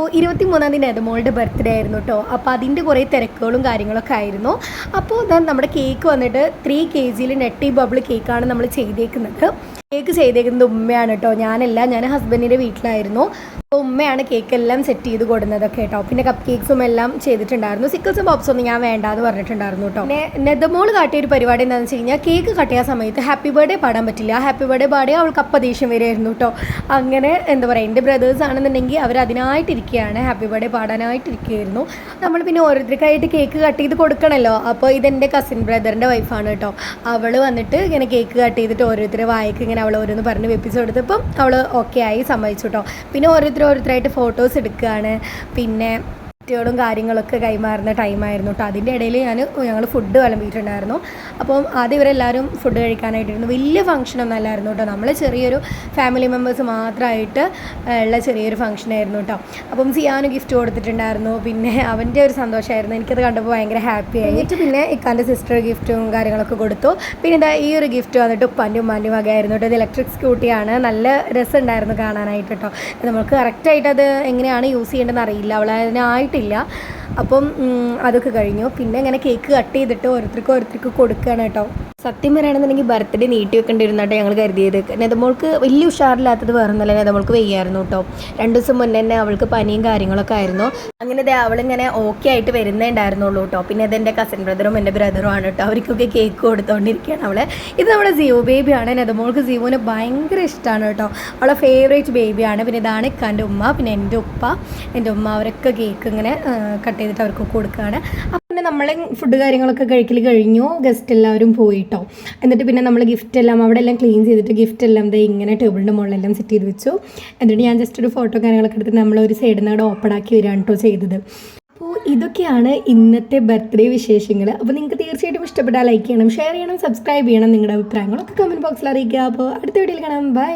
അപ്പോൾ 23-ാം തീയതി നെതമോളുടെ ബർത്ത്ഡേ ആയിരുന്നു കേട്ടോ. അപ്പോൾ അതിൻ്റെ കുറേ തിരക്കുകളും കാര്യങ്ങളൊക്കെ ആയിരുന്നു. അപ്പോൾ നമ്മുടെ കേക്ക് വന്നിട്ട് 3 kg നെട്ടി ബബിൾ കേക്കാണ് നമ്മൾ ചെയ്തേക്കുന്നത്. കേക്ക് ചെയ്തേക്കുന്നത് ഉമ്മയാണ് കേട്ടോ, ഞാൻ ഹസ്ബൻഡിൻ്റെ വീട്ടിലായിരുന്നു. അപ്പോൾ ഉമ്മയാണ് കേക്ക് എല്ലാം സെറ്റ് ചെയ്ത് കൊടുക്കുന്നതൊക്കെ കേട്ടോ. പിന്നെ കപ്പ് കേക്ക്സും എല്ലാം ചെയ്തിട്ടുണ്ടായിരുന്നു. സിക്കിൾസും പോപ്സൊന്നും ഞാൻ വേണ്ടാന്ന് പറഞ്ഞിട്ടുണ്ടായിരുന്നു കേട്ടോ. പിന്നെ നെതമോൾ കാട്ടിയ ഒരു പരിപാടി എന്താണെന്ന് വെച്ച് കഴിഞ്ഞാൽ കേക്ക് കട്ട് ചെയ്യാൻ സമയത്ത് ഹാപ്പി ബർത്ത്ഡേ പാടാൻ പറ്റില്ല. ഹാപ്പി ബർത്ത്ഡേ പാടിയാൽ അവൾക്ക് അപ്പം ദേഷ്യം വരെയായിരുന്നു കേട്ടോ. അങ്ങനെ എന്താ പറയുക, എൻ്റെ ബ്രദേഴ്സ് ആണെന്നുണ്ടെങ്കിൽ അവർ അതിനായിട്ടിരിക്കുകയാണ്, ഹാപ്പി ബർത്ത്ഡേ പാടാനായിട്ടിരിക്കുകയായിരുന്നു. നമ്മൾ പിന്നെ ഓരോരുത്തർക്കായിട്ട് കേക്ക് കട്ട് ചെയ്ത് കൊടുക്കണമല്ലോ. അപ്പോൾ ഇതെൻ്റെ കസിൻ ബ്രദറിൻ്റെ വൈഫാണ് കേട്ടോ. അവൾ വന്നിട്ട് ഇങ്ങനെ കേക്ക് കട്ട് ചെയ്തിട്ട് ഓരോരുത്തർ വായിക്ക് ഇങ്ങനെ അവൾ ഓരോന്ന് പറഞ്ഞ് വെപ്പിച്ച് കൊടുത്തപ്പം അവൾ ഓക്കെ ആയി, സമ്മതിച്ചു കേട്ടോ. പിന്നെ ഓരോരുത്തരായിട്ട് ഫോട്ടോസ് എടുക്കുകയാണ്. പിന്നെ ും കാര്യങ്ങളൊക്കെ കൈമാറുന്ന ടൈമായിരുന്നു കേട്ടോ. അതിൻ്റെ ഇടയിൽ ഞങ്ങൾ ഫുഡ് വിളമ്പിയിട്ടുണ്ടായിരുന്നു. അപ്പം ആദ്യം ഇവരെല്ലാവരും ഫുഡ് കഴിക്കാനായിട്ടിരുന്നു. വലിയ ഫംഗ്ഷനൊന്നും അല്ലായിരുന്നു കേട്ടോ, നമ്മൾ ചെറിയൊരു ഫാമിലി മെമ്പേഴ്സ് മാത്രമായിട്ട് ഉള്ള ചെറിയൊരു ഫംഗ്ഷനായിരുന്നു കേട്ടോ. അപ്പം സിയാന് ഗിഫ്റ്റ് കൊടുത്തിട്ടുണ്ടായിരുന്നു. പിന്നെ അവൻ്റെ ഒരു സന്തോഷമായിരുന്നു, എനിക്കത് കണ്ടപ്പോൾ ഭയങ്കര ഹാപ്പി ആയിട്ട്. പിന്നെ ഇക്കാൻ്റെ സിസ്റ്റർ ഗിഫ്റ്റും കാര്യങ്ങളൊക്കെ കൊടുത്തു. പിന്നെ ഇതാ ഈ ഒരു ഗിഫ്റ്റ് വന്നിട്ട് ഉപ്പാൻ്റെ ഉമ്മാൻ്റെ വകയായിരുന്നു കേട്ടോ. ഇത് ഇലക്ട്രിക് സ്കൂട്ടിയാണ്, നല്ല രസമുണ്ടായിരുന്നു കാണാനായിട്ട് കേട്ടോ. നമുക്ക് കറക്റ്റായിട്ട് അത് എങ്ങനെയാണ് യൂസ് ചെയ്യേണ്ടതെന്ന് അറിയില്ല, അവളതിനായിട്ടില്ല. അപ്പം അതൊക്കെ കഴിഞ്ഞു. പിന്നെ ഇങ്ങനെ കേക്ക് കട്ട് ചെയ്തിട്ട് ഓരോരുത്തർക്ക് കൊടുക്കുകയാണ് കേട്ടോ. സത്യം പറയുകയാണെന്നുണ്ടെങ്കിൽ ബർത്ത്ഡേ നീട്ടി വെക്കേണ്ടിരുന്നാട്ടോ ഞങ്ങൾ കരുതിയത്. നെതമോൾക്ക് വലിയ ഉഷാറില്ലാത്തത് വേറൊന്നുമല്ല, നെതമോൾക്ക് വയ്യായിരുന്നു കേട്ടോ. 2 ദിവസം മുന്നേ തന്നെ അവൾക്ക് പനിയും കാര്യങ്ങളൊക്കെ ആയിരുന്നു. അങ്ങനെ അവളിങ്ങനെ ഓക്കെ ആയിട്ട് വരുന്നേ ഉണ്ടായിരുന്നുള്ളൂ കേട്ടോ. പിന്നെ അതെൻ്റെ കസിൻ ബ്രദറും എൻ്റെ ബ്രദറും ആണ് കേട്ടോ. അവർക്കൊക്കെ കേക്ക് കൊടുത്തുകൊണ്ടിരിക്കുകയാണ് അവളെ. ഇത് നമ്മുടെ ജിയോ ബേബിയാണ്. നെതമോൾക്ക് ജിയോനെ ഭയങ്കര ഇഷ്ടമാണ് കേട്ടോ, അവളെ ഫേവറേറ്റ് ബേബിയാണ്. പിന്നെ ഇതാണ് ഇക്കാൻ്റെ ഉമ്മ, പിന്നെ എൻ്റെ ഉപ്പ, എൻ്റെ ഉമ്മ, അവരൊക്കെ കേക്ക് ഇങ്ങനെ കട്ട് ചെയ്തിട്ട് അവർക്ക് കൊടുക്കുകയാണ്. പിന്നെ നമ്മളെ ഫുഡ് കാര്യങ്ങളൊക്കെ കഴിക്കൽ കഴിഞ്ഞു, ഗസ്റ്റ് എല്ലാവരും പോയിട്ടോ. എന്നിട്ട് പിന്നെ നമ്മൾ ഗിഫ്റ്റ് എല്ലാം അവിടെ എല്ലാം ക്ലീൻ ചെയ്തിട്ട് ഗിഫ്റ്റ് എല്ലാം ഇങ്ങനെ ടേബിളിൻ്റെ മുകളിലെല്ലാം സെറ്റ് ചെയ്ത് വെച്ചു. എന്നിട്ട് ഞാൻ ജസ്റ്റ് ഒരു ഫോട്ടോ കാര്യങ്ങളൊക്കെ എടുത്തിട്ട് നമ്മളൊരു സൈഡിൽ നിന്ന് അവിടെ ഓപ്പൺ ആക്കി വരികയാണ് കേട്ടോ ചെയ്തത്. അപ്പോൾ ഇതൊക്കെയാണ് ഇന്നത്തെ ബർത്ത്ഡേ വിശേഷങ്ങൾ. അപ്പോൾ നിങ്ങൾക്ക് തീർച്ചയായിട്ടും ഇഷ്ടപ്പെട്ടാൽ ലൈക്ക് ചെയ്യണം, ഷെയർ ചെയ്യണം, സബ്സ്ക്രൈബ് ചെയ്യണം. നിങ്ങളുടെ അഭിപ്രായങ്ങളൊക്കെ കമൻറ്റ് ബോക്സിൽ അറിയിക്കുക. അപ്പോൾ അടുത്ത വീഡിയോയിൽ കാണാം. ബൈ.